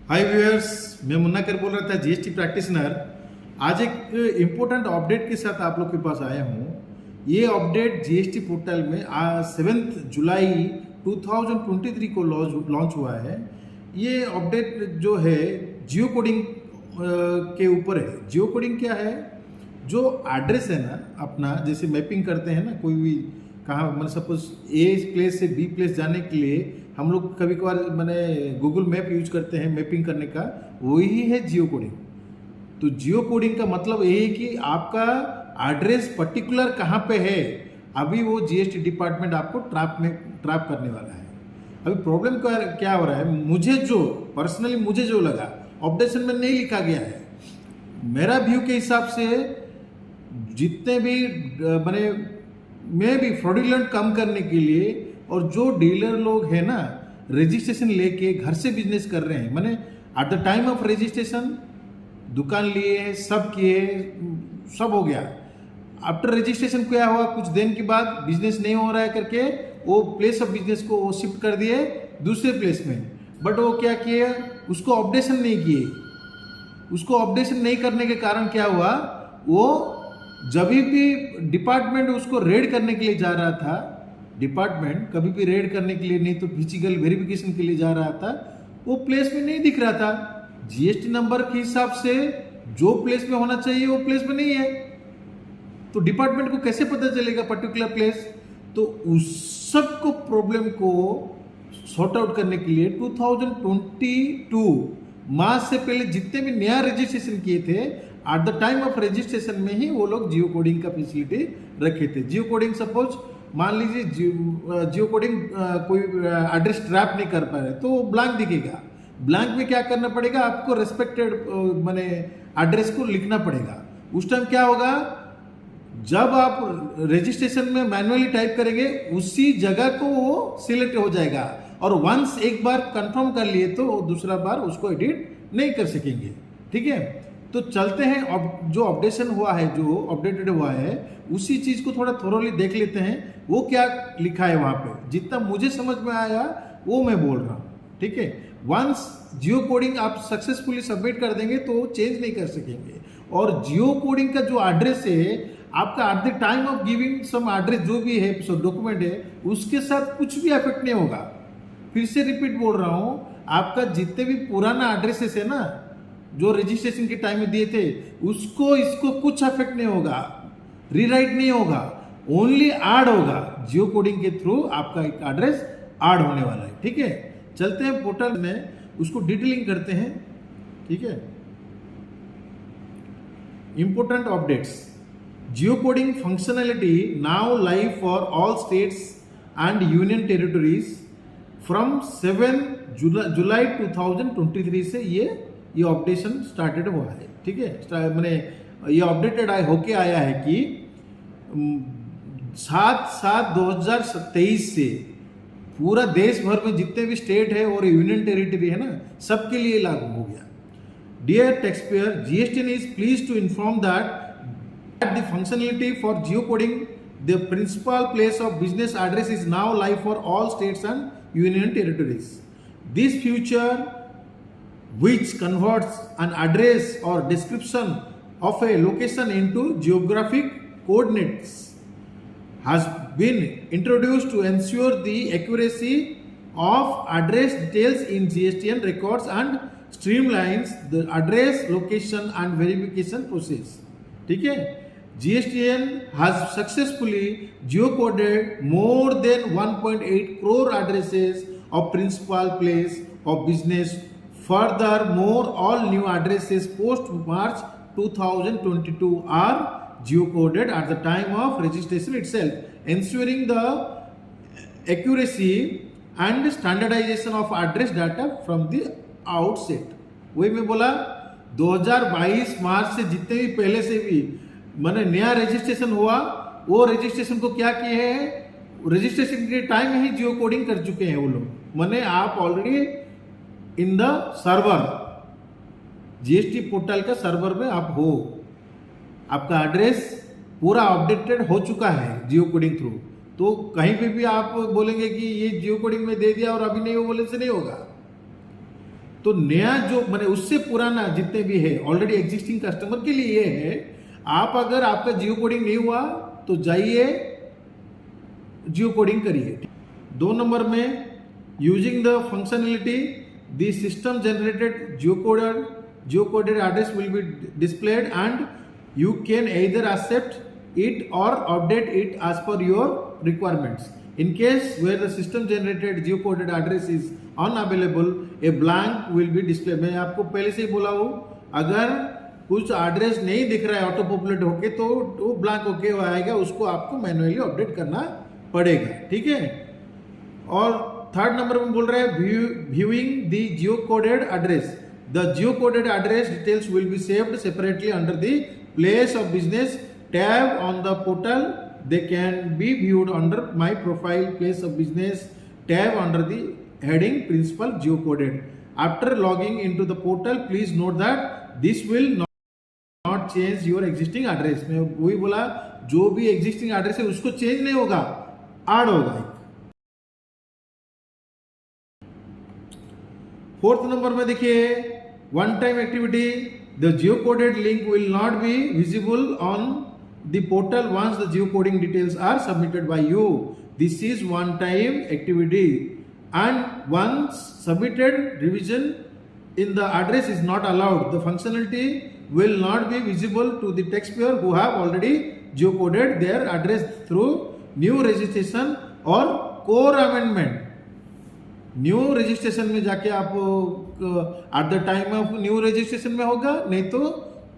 हाय viewers, मैं मुन्ना कर बोल रहा था जीएसटी प्रैक्टिशनर। आज एक इम्पोर्टेंट अपडेट के साथ आप लोग के पास आया हूँ। ये अपडेट जीएसटी पोर्टल में 7 जुलाई 2023 को लॉन्च हुआ है। ये अपडेट जो है जियो कोडिंग के ऊपर है। जियो कोडिंग क्या है? जो एड्रेस है ना अपना, जैसे मैपिंग करते हैं ना, कोई भी कहाँ मतलब सपोज ए प्लेस से बी प्लेस जाने के लिए हम लोग कभी कभार मैंने गूगल मैप यूज करते हैं मैपिंग करने का, वही है जियो कोडिंग। तो जियो कोडिंग का मतलब ये है कि आपका एड्रेस पर्टिकुलर कहाँ पे है, अभी वो जीएसटी डिपार्टमेंट आपको ट्रैप करने वाला है। अभी प्रॉब्लम क्या हो रहा है, मुझे जो लगा ऑब्जेक्शन में नहीं लिखा गया है। मेरा व्यू के हिसाब से जितने भी मैं भी फ्रॉडुलेंट कम करने के लिए, और जो डीलर लोग हैं ना रजिस्ट्रेशन लेके घर से बिजनेस कर रहे हैं, मैंने eight the time of registration दुकान लिए, सब किए, सब हो गया। आफ्टर रजिस्ट्रेशन क्या हुआ, कुछ दिन के बाद बिजनेस नहीं हो रहा है करके वो प्लेस ऑफ बिजनेस को वो शिफ्ट कर दिए दूसरे प्लेस में। बट वो क्या किए, उसको अपडेशन नहीं किए। उसको अपडेशन नहीं करने के कारण क्या हुआ, वो जब भी डिपार्टमेंट उसको रेड करने के लिए जा रहा था, डिपार्टमेंट कभी भी रेड करने के लिए नहीं तो फिजिकल वेरिफिकेशन के लिए जा रहा था, वो प्लेस में नहीं दिख रहा था। जीएसटी नंबर के हिसाब से जो प्लेस में होना चाहिए वो प्लेस में नहीं है, तो डिपार्टमेंट को कैसे पता चलेगा पर्टिकुलर प्लेस? तो उस सब को प्रॉब्लम को सॉर्ट आउट करने के लिए 2022 मार्च से पहले जितने भी नया रजिस्ट्रेशन किए थे, eight the time of registration में ही वो लोग जियो कोडिंग का फैसिलिटी रखे थे। जियो कोडिंग सपोज मान लीजिए जियो कोडिंग कोई एड्रेस ट्रैप नहीं कर पा रहे तो वो ब्लैंक दिखेगा। ब्लैंक में क्या करना पड़ेगा, आपको रेस्पेक्टेड माने एड्रेस को लिखना पड़ेगा। उस टाइम क्या होगा, जब आप रजिस्ट्रेशन में मैन्युअली टाइप करेंगे उसी जगह को वो सिलेक्ट हो जाएगा, और वंस एक बार कंफर्म कर लिए तो दूसरा बार उसको एडिट नहीं कर सकेंगे। ठीक है, तो चलते हैं। अब जो अपडेशन हुआ है, जो अपडेटेड हुआ है, उसी चीज को थोड़ा थोरोली देख लेते हैं। वो क्या लिखा है वहां पे, जितना मुझे समझ में आया वो मैं बोल रहा हूं। ठीक है, वंस जियो कोडिंग आप सक्सेसफुली सबमिट कर देंगे तो चेंज नहीं कर सकेंगे। और जियो कोडिंग का जो एड्रेस है आपका, at the time of giving some address जो भी है डॉक्यूमेंट है, उसके साथ कुछ भी अफेक्ट नहीं होगा। फिर से रिपीट बोल रहा हूं, आपका जितने भी पुराना एड्रेसेस है ना जो रजिस्ट्रेशन के टाइम में दिए थे, उसको इसको कुछ अफेक्ट नहीं होगा, रीराइट नहीं होगा, ओनली ऐड होगा। जियो कोडिंग के थ्रू आपका एक एड्रेस ऐड होने वाला है। ठीक है, चलते हैं पोर्टल में, उसको डिटेलिंग करते हैं। ठीक है, important updates. Jio coding functionality now live for all states and union territories from 7 जुलाई 2023 से ये अपडेशन स्टार्टेड हुआ है। ठीक है, मैंने ये अपडेटेड होके आया है कि 7/7/2023 से पूरा देश भर में जितने भी स्टेट है और यूनियन टेरिटरी है ना, सबके लिए लागू हो गया। Dear taxpayer, GST is please to inform that the functionality for geo coding the principal place of business address is now live for all states and union territories. This future which converts an address or description of a location into geographic coordinates has been introduced to ensure the accuracy of address details in GSTN records and streamlines the address location and verification process. ठीक है, GSTN has successfully geocoded more than 1.8 crore addresses of principal place of business. Furthermore, all new addresses post March 2022 are geocoded at the time of registration itself, ensuring the accuracy and standardization of address data from the outset. वही मैं बोला 2022 मार्च से जितने भी पहले से भी मैंने नया रजिस्ट्रेशन हुआ, वो रजिस्ट्रेशन को क्या किए हैं, रजिस्ट्रेशन के टाइम में ही जियो कोडिंग कर चुके हैं वो लोग। मैंने आप already in the server, GST portal का सर्वर में आप हो, आपका एड्रेस पूरा अपडेटेड हो चुका है जियो कोडिंग थ्रू। तो कहीं पे भी आप बोलेंगे कि ये जियो कोडिंग में दे दिया और अभी नहीं, वो बोले से नहीं होगा। तो नया जो मैंने उससे पुराना जितने भी है ऑलरेडी एग्जिस्टिंग कस्टमर के लिए ये है, आप अगर आपका जियो कोडिंग नहीं हुआ तो जाइए जियो कोडिंग करिए। 2 नंबर में using the functionality the system generated Jio coded address will be displayed and you can either accept it or update it as per your requirements. In case where the system generated geocoded address is unavailable, a blank will be displayed. मैं आपको पहले से ही बोला हूँ, अगर कुछ address नहीं दिख रहा है ऑटो पॉपुलेट होके तो वो ब्लैंक होके आएगा, उसको आपको मैन्युअली अपडेट करना पड़ेगा, ठीक है। और 3rd नंबर में बोल रहे हैं viewing the Jio coded address, the Jio coded address details will be saved separately under the place of business tab on the portal. They can be viewed under my profile place of business tab under the heading principal geocoded. After logging into the portal, please note that this will not change your existing address. मैं वही बोला, जो भी existing address है उसको change नहीं होगा, add होगा। 4th नंबर में देखिए one time activity, the geocoded link will not be visible on the portal once the geocoding details are submitted by you. This is one time activity and once submitted, revision in the address is not allowed. The functionality will not be visible to the taxpayer who have already geocoded their address through new registration or core amendment. New registration में जाके आप eight the time of new registration में होगा, नहीं तो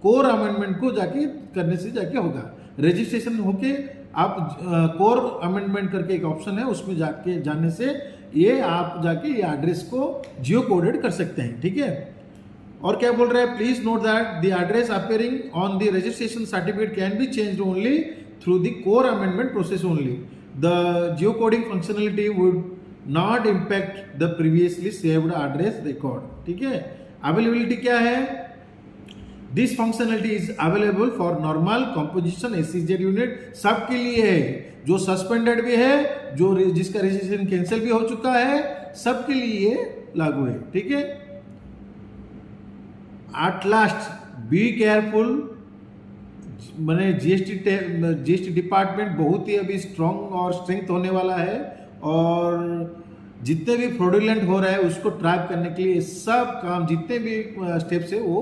core amendment को जाके करने से जाके होगा। रजिस्ट्रेशन होके आप कोर अमेंडमेंट करके एक ऑप्शन है, उसमें जाके जाने से ये आप जाके ये एड्रेस को जियो कोडेड कर सकते हैं, ठीक है। और क्या बोल रहे हैं, please note that the address appearing on the registration certificate can be changed only through the core amendment process only. The Jio coding functionality would not impact the previously saved address record, ठीक है। Availability क्या है, this functionality is available for normal composition SEZ unit, सबके लिए है, जो suspended भी है, जो जिसका रजिस्ट्रेशन कैंसिल भी हो चुका है, सबके लिए लागू है, ठीक है। एट लास्ट बी केयरफुल, मैंने जीएसटी डिपार्टमेंट बहुत ही अभी स्ट्रॉन्ग और स्ट्रेंथ होने वाला है, और जितने भी फ्रॉडुलेंट हो रहा है उसको ट्रैक करने के लिए सब काम जितने भी स्टेप्स है वो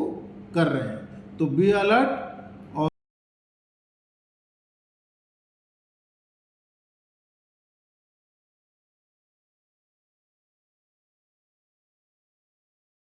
कर रहे हैं। तो बी अलर्ट,